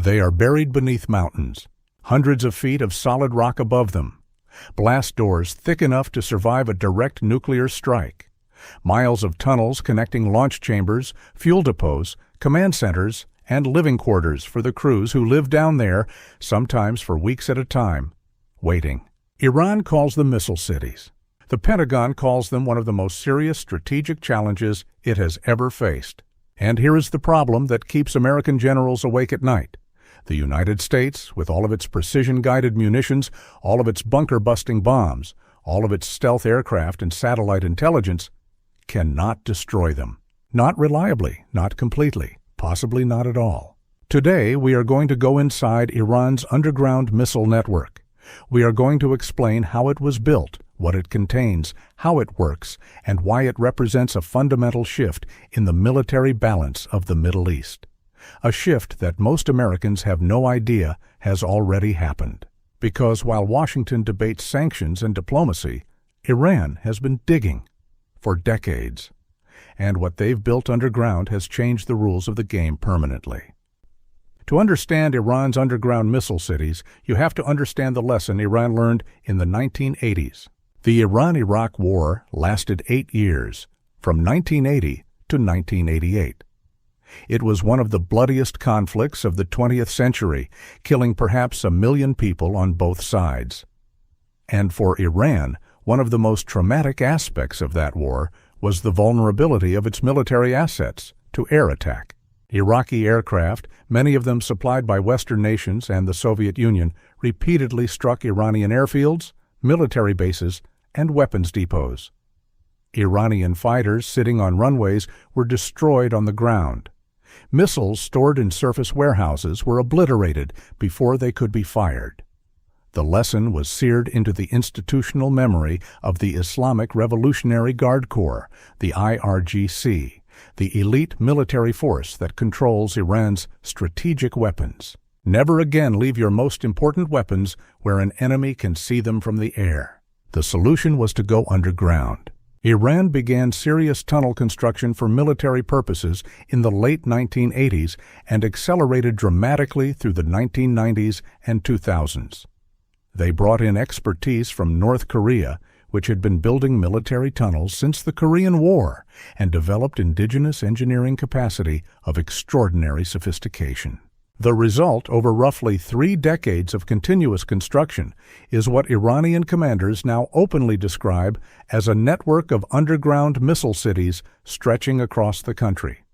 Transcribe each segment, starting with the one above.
They are buried beneath mountains, hundreds of feet of solid rock above them, blast doors thick enough to survive a direct nuclear strike, miles of tunnels connecting launch chambers, fuel depots, command centers, and living quarters for the crews who live down there, sometimes for weeks at a time, waiting. Iran calls them missile cities. The Pentagon calls them one of the most serious strategic challenges it has ever faced. And here is the problem that keeps American generals awake at night. The United States, with all of its precision-guided munitions, all of its bunker-busting bombs, all of its stealth aircraft and satellite intelligence, cannot destroy them. Not reliably, not completely, possibly not at all. Today, we are going to go inside Iran's underground missile network. We are going to explain how it was built, what it contains, how it works, and why it represents a fundamental shift in the military balance of the Middle East. A shift that most Americans have no idea has already happened. Because while Washington debates sanctions and diplomacy, Iran has been digging for decades. And what they've built underground has changed the rules of the game permanently. To understand Iran's underground missile cities, you have to understand the lesson Iran learned in the 1980s. The Iran-Iraq War lasted 8 years, from 1980 to 1988. It was one of the bloodiest conflicts of the 20th century, killing perhaps 1 million people on both sides. And for Iran, one of the most traumatic aspects of that war was the vulnerability of its military assets to air attack. Iraqi aircraft, many of them supplied by Western nations and the Soviet Union, repeatedly struck Iranian airfields, military bases, and weapons depots. Iranian fighters sitting on runways were destroyed on the ground. Missiles stored in surface warehouses were obliterated before they could be fired. The lesson was seared into the institutional memory of the Islamic Revolutionary Guard Corps, the IRGC, the elite military force that controls Iran's strategic weapons. Never again leave your most important weapons where an enemy can see them from the air. The solution was to go underground. Iran began serious tunnel construction for military purposes in the late 1980s and accelerated dramatically through the 1990s and 2000s. They brought in expertise from North Korea, which had been building military tunnels since the Korean War, and developed indigenous engineering capacity of extraordinary sophistication. The result, over roughly 3 decades of continuous construction, is what Iranian commanders now openly describe as a network of underground missile cities stretching across the country.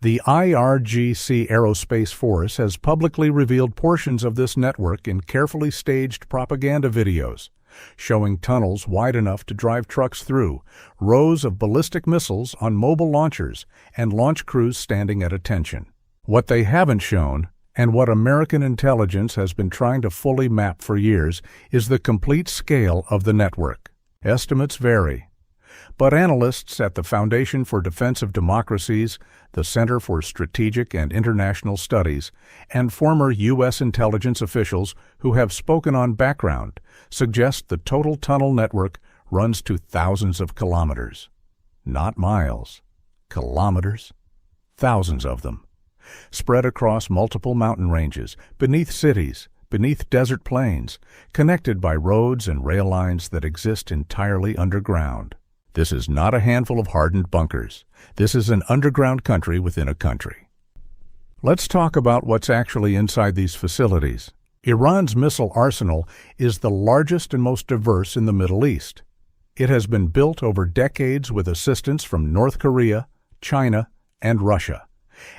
The IRGC Aerospace Force has publicly revealed portions of this network in carefully staged propaganda videos, showing tunnels wide enough to drive trucks through, rows of ballistic missiles on mobile launchers, and launch crews standing at attention. What they haven't shown, and what American intelligence has been trying to fully map for years, is the complete scale of the network. Estimates vary, but analysts at the Foundation for Defense of Democracies, the Center for Strategic and International Studies, and former U.S. intelligence officials who have spoken on background suggest the total tunnel network runs to thousands of kilometers. Not miles. Kilometers. Thousands of them. Spread across multiple mountain ranges, beneath cities, beneath desert plains, connected by roads and rail lines that exist entirely underground. This is not a handful of hardened bunkers. This is an underground country within a country. Let's talk about what's actually inside these facilities. Iran's missile arsenal is the largest and most diverse in the Middle East. It has been built over decades with assistance from North Korea, China, and Russia,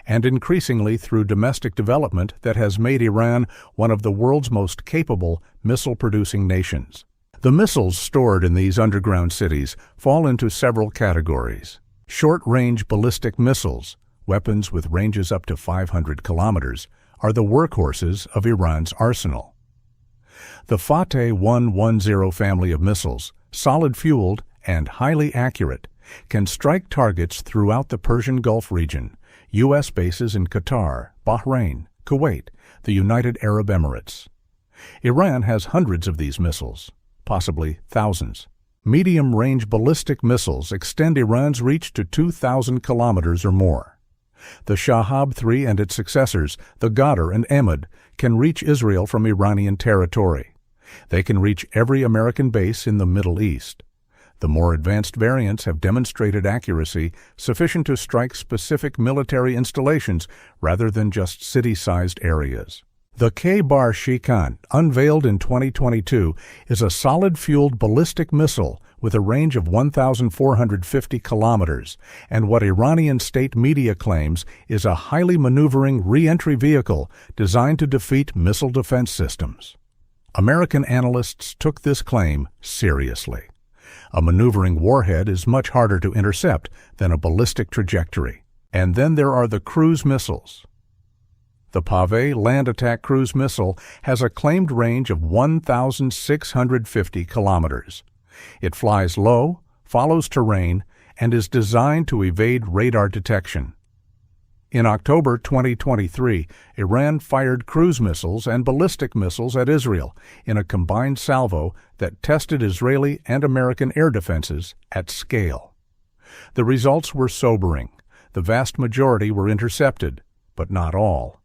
and increasingly through domestic development that has made Iran one of the world's most capable missile-producing nations. The missiles stored in these underground cities fall into several categories. Short-range ballistic missiles, weapons with ranges up to 500 kilometers, are the workhorses of Iran's arsenal. The Fateh 110 family of missiles, solid-fueled and highly accurate, can strike targets throughout the Persian Gulf region, U.S. bases in Qatar, Bahrain, Kuwait, the United Arab Emirates. Iran has hundreds of these missiles, possibly thousands. Medium-range ballistic missiles extend Iran's reach to 2,000 kilometers or more. The Shahab-3 and its successors, the Ghadr and Ahmad, can reach Israel from Iranian territory. They can reach every American base in the Middle East. The more advanced variants have demonstrated accuracy sufficient to strike specific military installations rather than just city-sized areas. The K-Bar Shikan, unveiled in 2022, is a solid-fueled ballistic missile with a range of 1,450 kilometers, and what Iranian state media claims is a highly maneuvering re-entry vehicle designed to defeat missile defense systems. American analysts took this claim seriously. A maneuvering warhead is much harder to intercept than a ballistic trajectory. And then there are the cruise missiles. The Pave land attack cruise missile has a claimed range of 1,650 kilometers. It flies low, follows terrain, and is designed to evade radar detection. In October 2023, Iran fired cruise missiles and ballistic missiles at Israel in a combined salvo that tested Israeli and American air defenses at scale. The results were sobering. The vast majority were intercepted, but not all.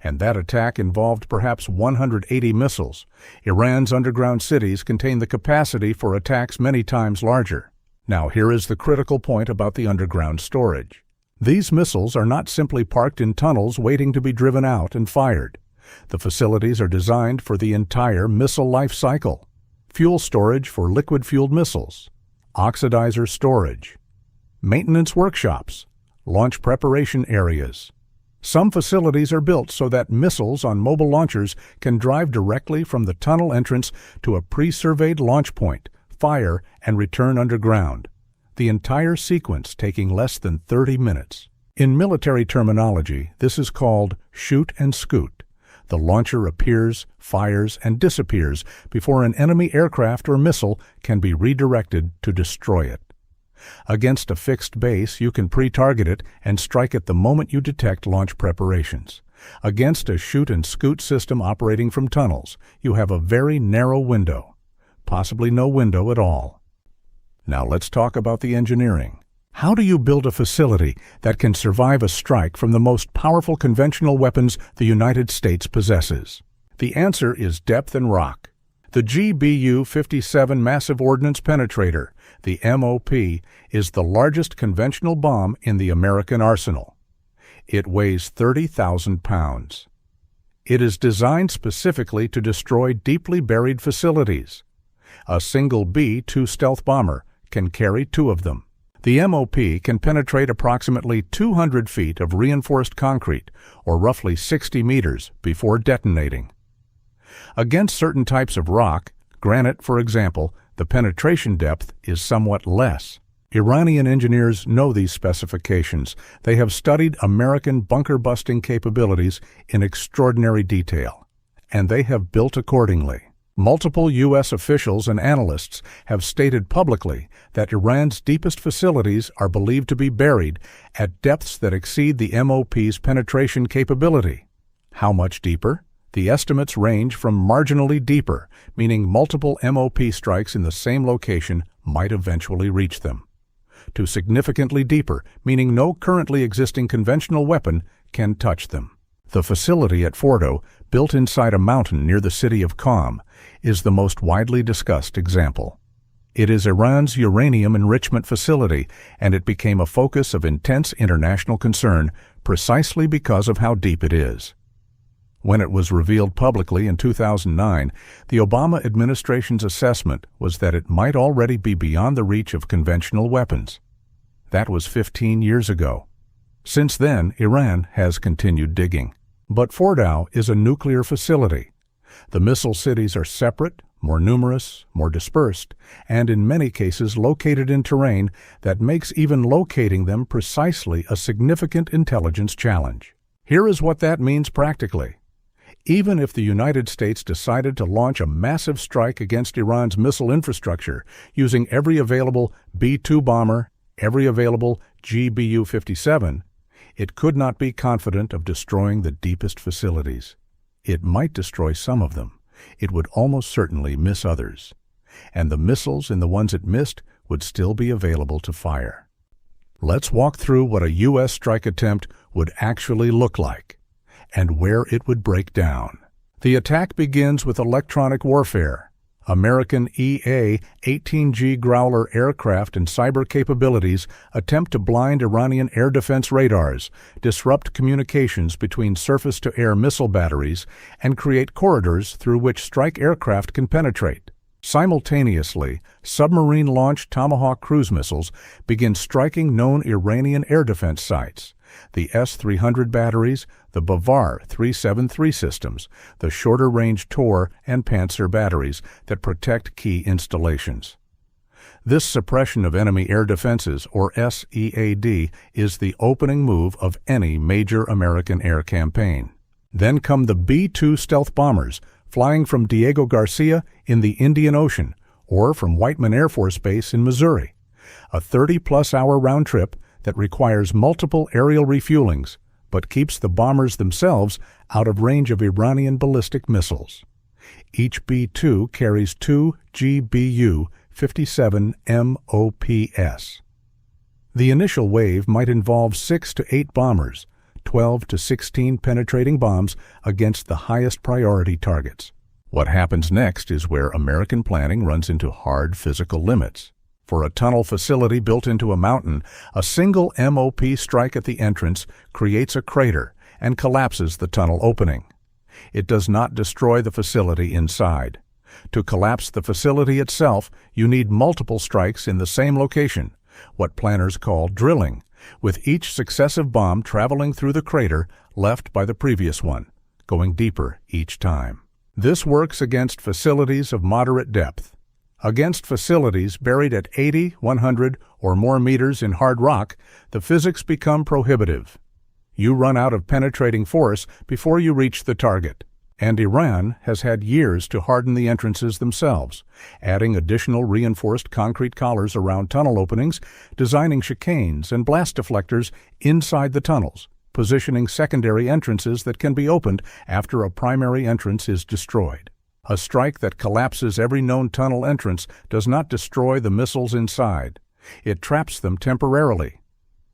And that attack involved perhaps 180 missiles. Iran's underground cities contain the capacity for attacks many times larger. Now here is the critical point about the underground storage. These missiles are not simply parked in tunnels waiting to be driven out and fired. The facilities are designed for the entire missile life cycle. Fuel storage for liquid-fueled missiles, oxidizer storage, maintenance workshops, launch preparation areas. Some facilities are built so that missiles on mobile launchers can drive directly from the tunnel entrance to a pre-surveyed launch point, fire, and return underground. The entire sequence taking less than 30 minutes. In military terminology, this is called shoot and scoot. The launcher appears, fires, and disappears before an enemy aircraft or missile can be redirected to destroy it. Against a fixed base, you can pre-target it and strike it the moment you detect launch preparations. Against a shoot and scoot system operating from tunnels, you have a very narrow window, possibly no window at all. Now let's talk about the engineering. How do you build a facility that can survive a strike from the most powerful conventional weapons the United States possesses? The answer is depth and rock. The GBU-57 Massive Ordnance Penetrator, the MOP, is the largest conventional bomb in the American arsenal. It weighs 30,000 pounds. It is designed specifically to destroy deeply buried facilities. A single B-2 stealth bomber can carry 2 of them. The MOP can penetrate approximately 200 feet of reinforced concrete, or roughly 60 meters, before detonating. Against certain types of rock, granite for example, the penetration depth is somewhat less. Iranian engineers know these specifications. They have studied American bunker-busting capabilities in extraordinary detail, and they have built accordingly. Multiple U.S. officials and analysts have stated publicly that Iran's deepest facilities are believed to be buried at depths that exceed the MOP's penetration capability. How much deeper? The estimates range from marginally deeper, meaning multiple MOP strikes in the same location might eventually reach them, to significantly deeper, meaning no currently existing conventional weapon can touch them. The facility at Fordo, built inside a mountain near the city of Qom, is the most widely discussed example. It is Iran's uranium enrichment facility, and it became a focus of intense international concern precisely because of how deep it is. When it was revealed publicly in 2009, the Obama administration's assessment was that it might already be beyond the reach of conventional weapons. That was 15 years ago. Since then, Iran has continued digging. But Fordow is a nuclear facility. The missile cities are separate, more numerous, more dispersed, and in many cases located in terrain that makes even locating them precisely a significant intelligence challenge. Here is what that means practically. Even if the United States decided to launch a massive strike against Iran's missile infrastructure using every available B-2 bomber, every available GBU-57, it could not be confident of destroying the deepest facilities. It might destroy some of them. It would almost certainly miss others. And the missiles in the ones it missed would still be available to fire. Let's walk through what a U.S. strike attempt would actually look like and where it would break down. The attack begins with electronic warfare. American EA-18G Growler aircraft and cyber capabilities attempt to blind Iranian air defense radars, disrupt communications between surface-to-air missile batteries, and create corridors through which strike aircraft can penetrate. Simultaneously, submarine-launched Tomahawk cruise missiles begin striking known Iranian air defense sites. The S-300 batteries, the Bavar 373 systems, the shorter-range Tor and Panzer batteries that protect key installations. This suppression of enemy air defenses, or SEAD, is the opening move of any major American air campaign. Then come the B-2 stealth bombers, flying from Diego Garcia in the Indian Ocean or from Whiteman Air Force Base in Missouri. A 30-plus-hour round trip that requires multiple aerial refuelings, but keeps the bombers themselves out of range of Iranian ballistic missiles. Each B-2 carries 2 GBU-57 MOPS. The initial wave might involve 6 to 8 bombers, 12 to 16 penetrating bombs against the highest priority targets. What happens next is where American planning runs into hard physical limits. For a tunnel facility built into a mountain, a single MOP strike at the entrance creates a crater and collapses the tunnel opening. It does not destroy the facility inside. To collapse the facility itself, you need multiple strikes in the same location, what planners call drilling, with each successive bomb traveling through the crater left by the previous one, going deeper each time. This works against facilities of moderate depth. Against facilities buried at 80, 100, or more meters in hard rock, the physics become prohibitive. You run out of penetrating force before you reach the target. And Iran has had years to harden the entrances themselves, adding additional reinforced concrete collars around tunnel openings, designing chicanes and blast deflectors inside the tunnels, positioning secondary entrances that can be opened after a primary entrance is destroyed. A strike that collapses every known tunnel entrance does not destroy the missiles inside. It traps them temporarily.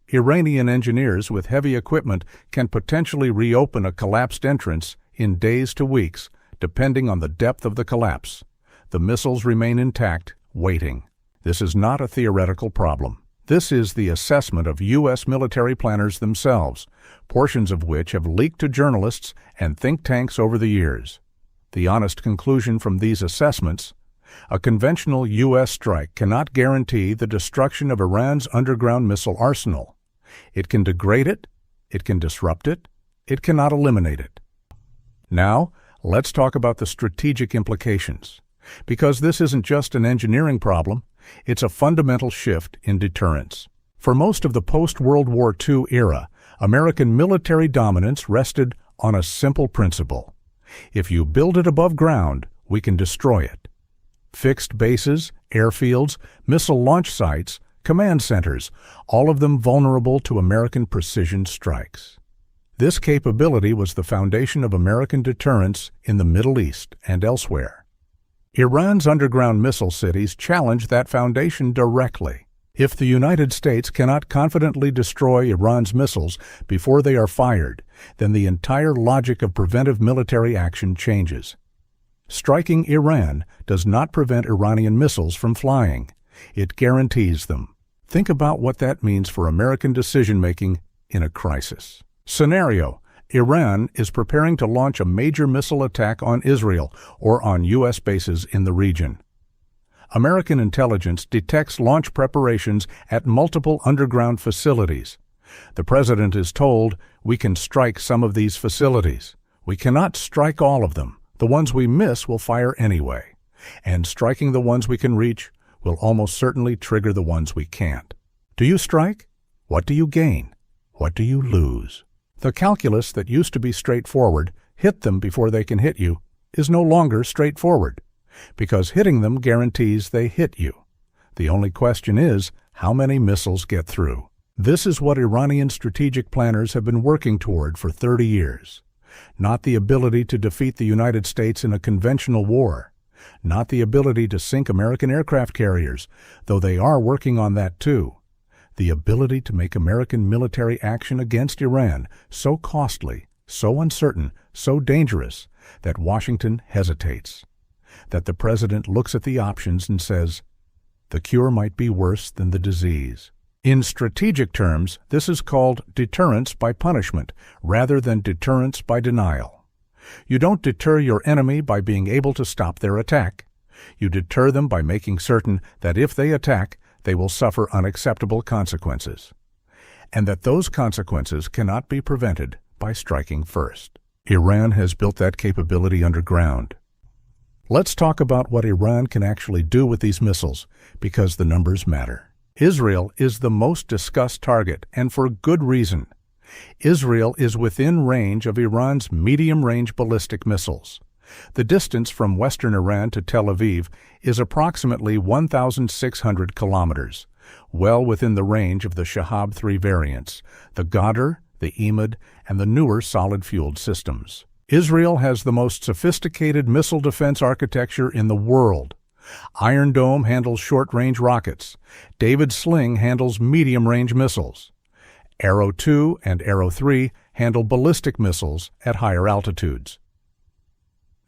Iranian engineers with heavy equipment can potentially reopen a collapsed entrance in days to weeks, depending on the depth of the collapse. The missiles remain intact, waiting. This is not a theoretical problem. This is the assessment of U.S. military planners themselves, portions of which have leaked to journalists and think tanks over the years. The honest conclusion from these assessments: a conventional U.S. strike cannot guarantee the destruction of Iran's underground missile arsenal. It can degrade it, it can disrupt it, it cannot eliminate it. Now, let's talk about the strategic implications. Because this isn't just an engineering problem, it's a fundamental shift in deterrence. For most of the post-World War II era, American military dominance rested on a simple principle. If you build it above ground, we can destroy it. Fixed bases, airfields, missile launch sites, command centers, all of them vulnerable to American precision strikes. This capability was the foundation of American deterrence in the Middle East and elsewhere. Iran's underground missile cities challenge that foundation directly. If the United States cannot confidently destroy Iran's missiles before they are fired, then the entire logic of preventive military action changes. Striking Iran does not prevent Iranian missiles from flying. It guarantees them. Think about what that means for American decision-making in a crisis. Scenario: Iran is preparing to launch a major missile attack on Israel or on U.S. bases in the region. American intelligence detects launch preparations at multiple underground facilities. The president is told, "We can strike some of these facilities. We cannot strike all of them. The ones we miss will fire anyway. And striking the ones we can reach will almost certainly trigger the ones we can't." Do you strike? What do you gain? What do you lose? The calculus that used to be straightforward, hit them before they can hit you, is no longer straightforward, because hitting them guarantees they hit you. The only question is, how many missiles get through? This is what Iranian strategic planners have been working toward for 30 years. Not the ability to defeat the United States in a conventional war. Not the ability to sink American aircraft carriers, though they are working on that too. The ability to make American military action against Iran so costly, so uncertain, so dangerous that Washington hesitates. That the president looks at the options and says, the cure might be worse than the disease. In strategic terms, this is called deterrence by punishment rather than deterrence by denial. You don't deter your enemy by being able to stop their attack. You deter them by making certain that if they attack, they will suffer unacceptable consequences, and that those consequences cannot be prevented by striking first. Iran has built that capability underground. Let's talk about what Iran can actually do with these missiles, because the numbers matter. Israel is the most discussed target, and for good reason. Israel is within range of Iran's medium-range ballistic missiles. The distance from western Iran to Tel Aviv is approximately 1,600 kilometers, well within the range of the Shahab-3 variants, the Ghadr, the Emad, and the newer solid-fueled systems. Israel has the most sophisticated missile defense architecture in the world. Iron Dome handles short-range rockets. David Sling handles medium-range missiles. Arrow 2 and Arrow 3 handle ballistic missiles at higher altitudes.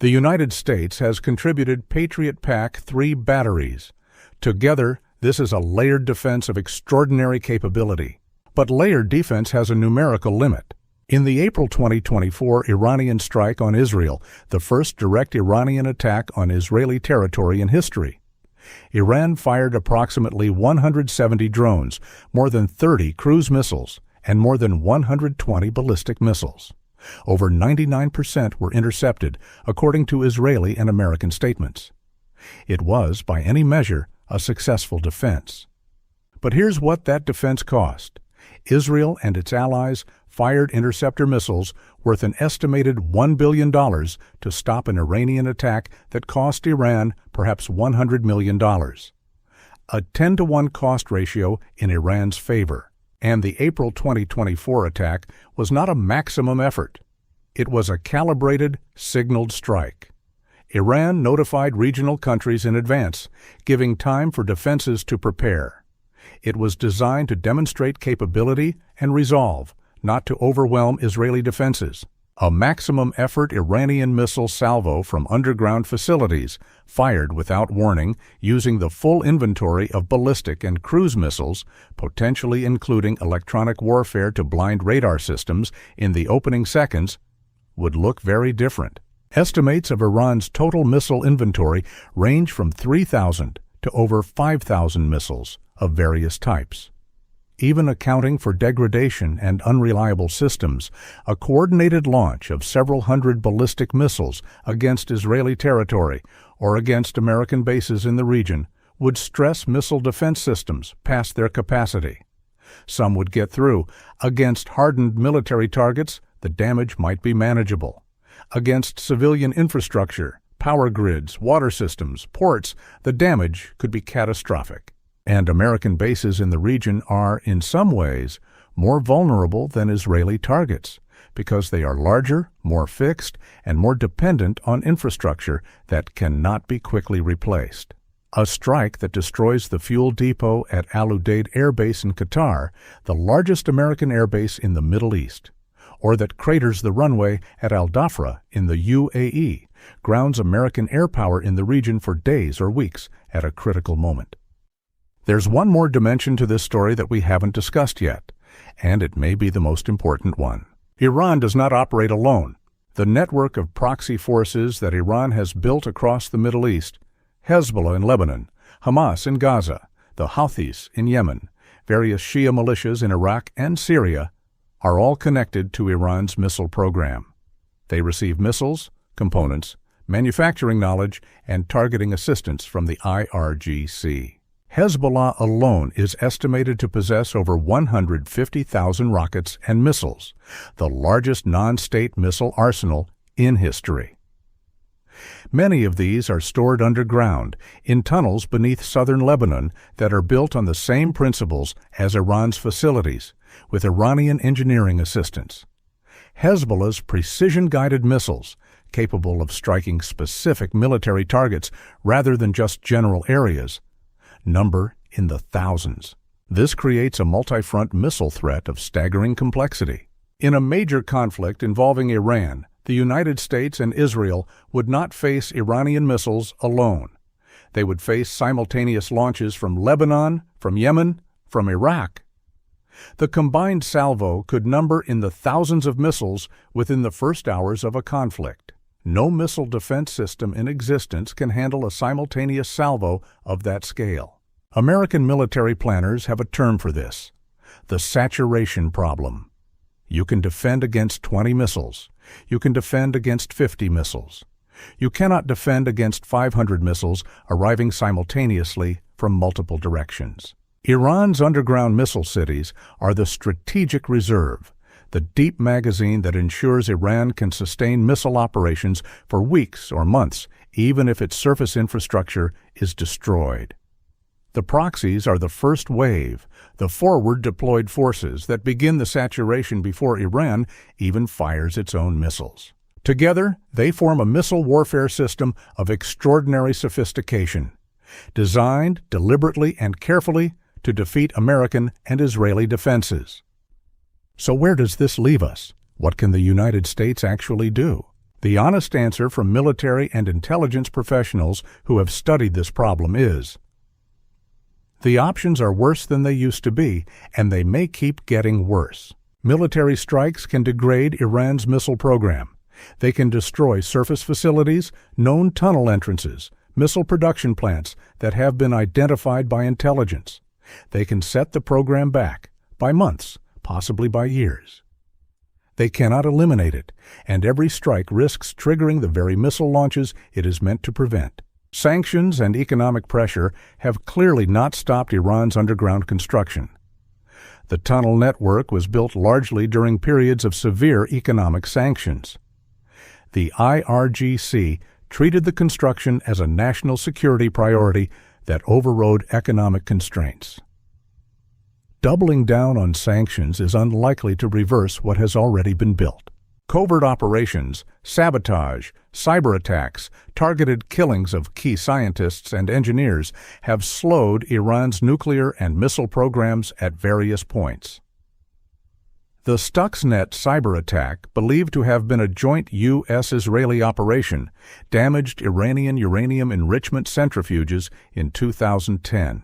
The United States has contributed Patriot PAC-3 batteries. Together, this is a layered defense of extraordinary capability. But layered defense has a numerical limit. In the April 2024 Iranian strike on Israel, the first direct Iranian attack on Israeli territory in history, Iran fired approximately 170 drones, more than 30 cruise missiles, and more than 120 ballistic missiles. Over 99% were intercepted, according to Israeli and American statements. It was, by any measure, a successful defense. But here's what that defense cost. Israel and its allies fired interceptor missiles worth an estimated $1 billion to stop an Iranian attack that cost Iran perhaps $100 million. A 10-to-1 cost ratio in Iran's favor. And the April 2024 attack was not a maximum effort. It was a calibrated, signaled strike. Iran notified regional countries in advance, giving time for defenses to prepare. It was designed to demonstrate capability and resolve, not to overwhelm Israeli defenses. A maximum effort Iranian missile salvo from underground facilities, fired without warning, using the full inventory of ballistic and cruise missiles, potentially including electronic warfare to blind radar systems in the opening seconds, would look very different. Estimates of Iran's total missile inventory range from 3,000 to over 5,000 missiles of various types. Even accounting for degradation and unreliable systems, a coordinated launch of several hundred ballistic missiles against Israeli territory or against American bases in the region would stress missile defense systems past their capacity. Some would get through. Against hardened military targets, the damage might be manageable. Against civilian infrastructure, power grids, water systems, ports, the damage could be catastrophic. And American bases in the region are, in some ways, more vulnerable than Israeli targets because they are larger, more fixed, and more dependent on infrastructure that cannot be quickly replaced. A strike that destroys the fuel depot at Al Udeid Air Base in Qatar, the largest American airbase in the Middle East, or that craters the runway at Al Dhafra in the UAE, grounds American air power in the region for days or weeks at a critical moment. There's one more dimension to this story that we haven't discussed yet, and it may be the most important one. Iran does not operate alone. The network of proxy forces that Iran has built across the Middle East, Hezbollah in Lebanon, Hamas in Gaza, the Houthis in Yemen, various Shia militias in Iraq and Syria, are all connected to Iran's missile program. They receive missiles, components, manufacturing knowledge, and targeting assistance from the IRGC. Hezbollah alone is estimated to possess over 150,000 rockets and missiles, the largest non-state missile arsenal in history. Many of these are stored underground, in tunnels beneath southern Lebanon that are built on the same principles as Iran's facilities, with Iranian engineering assistance. Hezbollah's precision-guided missiles, capable of striking specific military targets rather than just general areas, number in the thousands. This creates a multi-front missile threat of staggering complexity. In a major conflict involving Iran, the United States and Israel would not face Iranian missiles alone. They would face simultaneous launches from Lebanon, from Yemen, from Iraq. The combined salvo could number in the thousands of missiles within the first hours of a conflict. No missile defense system in existence can handle a simultaneous salvo of that scale. American military planners have a term for this: the saturation problem. You can defend against 20 missiles. You can defend against 50 missiles. You cannot defend against 500 missiles arriving simultaneously from multiple directions. Iran's underground missile cities are the strategic reserve, the deep magazine that ensures Iran can sustain missile operations for weeks or months, even if its surface infrastructure is destroyed. The proxies are the first wave, the forward deployed forces that begin the saturation before Iran even fires its own missiles. Together, they form a missile warfare system of extraordinary sophistication, designed deliberately and carefully to defeat American and Israeli defenses. So where does this leave us? What can the United States actually do? The honest answer from military and intelligence professionals who have studied this problem is: the options are worse than they used to be, and they may keep getting worse. Military strikes can degrade Iran's missile program. They can destroy surface facilities, known tunnel entrances, missile production plants that have been identified by intelligence. They can set the program back by months, possibly by years. They cannot eliminate it, and every strike risks triggering the very missile launches it is meant to prevent. Sanctions and economic pressure have clearly not stopped Iran's underground construction. The tunnel network was built largely during periods of severe economic sanctions. The IRGC treated the construction as a national security priority that overrode economic constraints. Doubling down on sanctions is unlikely to reverse what has already been built. Covert operations, sabotage, cyber attacks, targeted killings of key scientists and engineers have slowed Iran's nuclear and missile programs at various points. The Stuxnet cyber attack, believed to have been a joint U.S.-Israeli operation, damaged Iranian uranium enrichment centrifuges in 2010.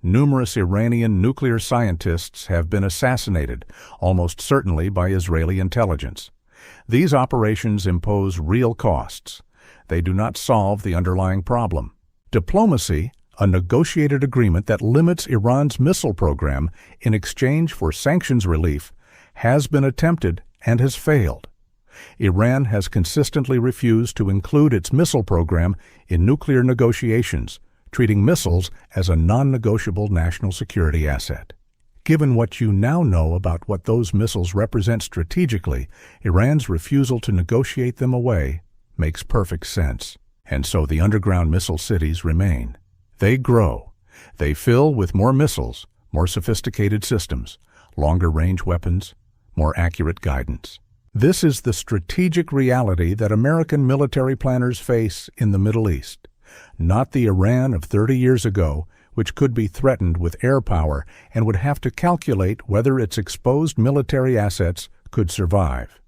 Numerous Iranian nuclear scientists have been assassinated, almost certainly by Israeli intelligence. These operations impose real costs. They do not solve the underlying problem. Diplomacy, a negotiated agreement that limits Iran's missile program in exchange for sanctions relief, has been attempted and has failed. Iran has consistently refused to include its missile program in nuclear negotiations, treating missiles as a non-negotiable national security asset. Given what you now know about what those missiles represent strategically, Iran's refusal to negotiate them away makes perfect sense. And so the underground missile cities remain. They grow. They fill with more missiles, more sophisticated systems, longer-range weapons, more accurate guidance. This is the strategic reality that American military planners face in the Middle East, not the Iran of 30 years ago, which could be threatened with air power and would have to calculate whether its exposed military assets could survive.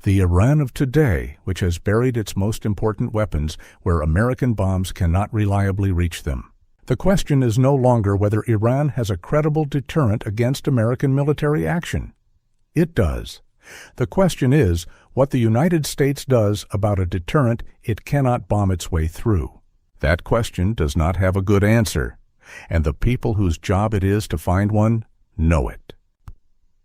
The Iran of today, which has buried its most important weapons where American bombs cannot reliably reach them. The question is no longer whether Iran has a credible deterrent against American military action. It does. The question is what the United States does about a deterrent it cannot bomb its way through. That question does not have a good answer, and the people whose job it is to find one know it.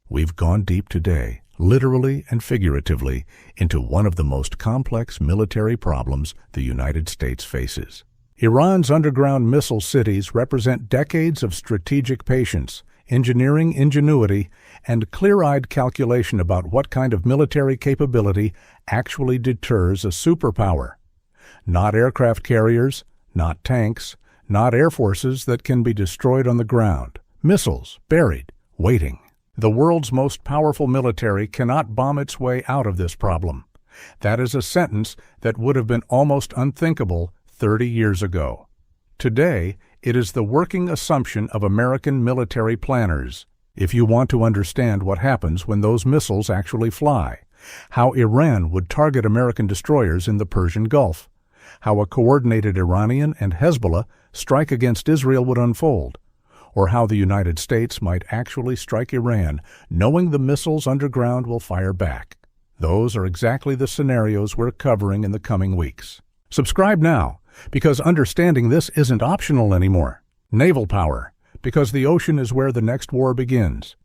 We've gone deep today, literally and figuratively, into one of the most complex military problems the United States faces. Iran's underground missile cities represent decades of strategic patience, engineering ingenuity, and clear-eyed calculation about what kind of military capability actually deters a superpower. Not aircraft carriers, not tanks, not air forces that can be destroyed on the ground. Missiles, buried, waiting. The world's most powerful military cannot bomb its way out of this problem. That is a sentence that would have been almost unthinkable 30 years ago. Today, It is the working assumption of American military planners. If you want to understand what happens when those missiles actually fly, how Iran would target American destroyers in the Persian Gulf, how a coordinated Iranian and Hezbollah strike against Israel would unfold, or how the United States might actually strike Iran, knowing the missiles underground will fire back. Those are exactly the scenarios we're covering in the coming weeks. Subscribe now, because understanding this isn't optional anymore. Naval Power, because the ocean is where the next war begins.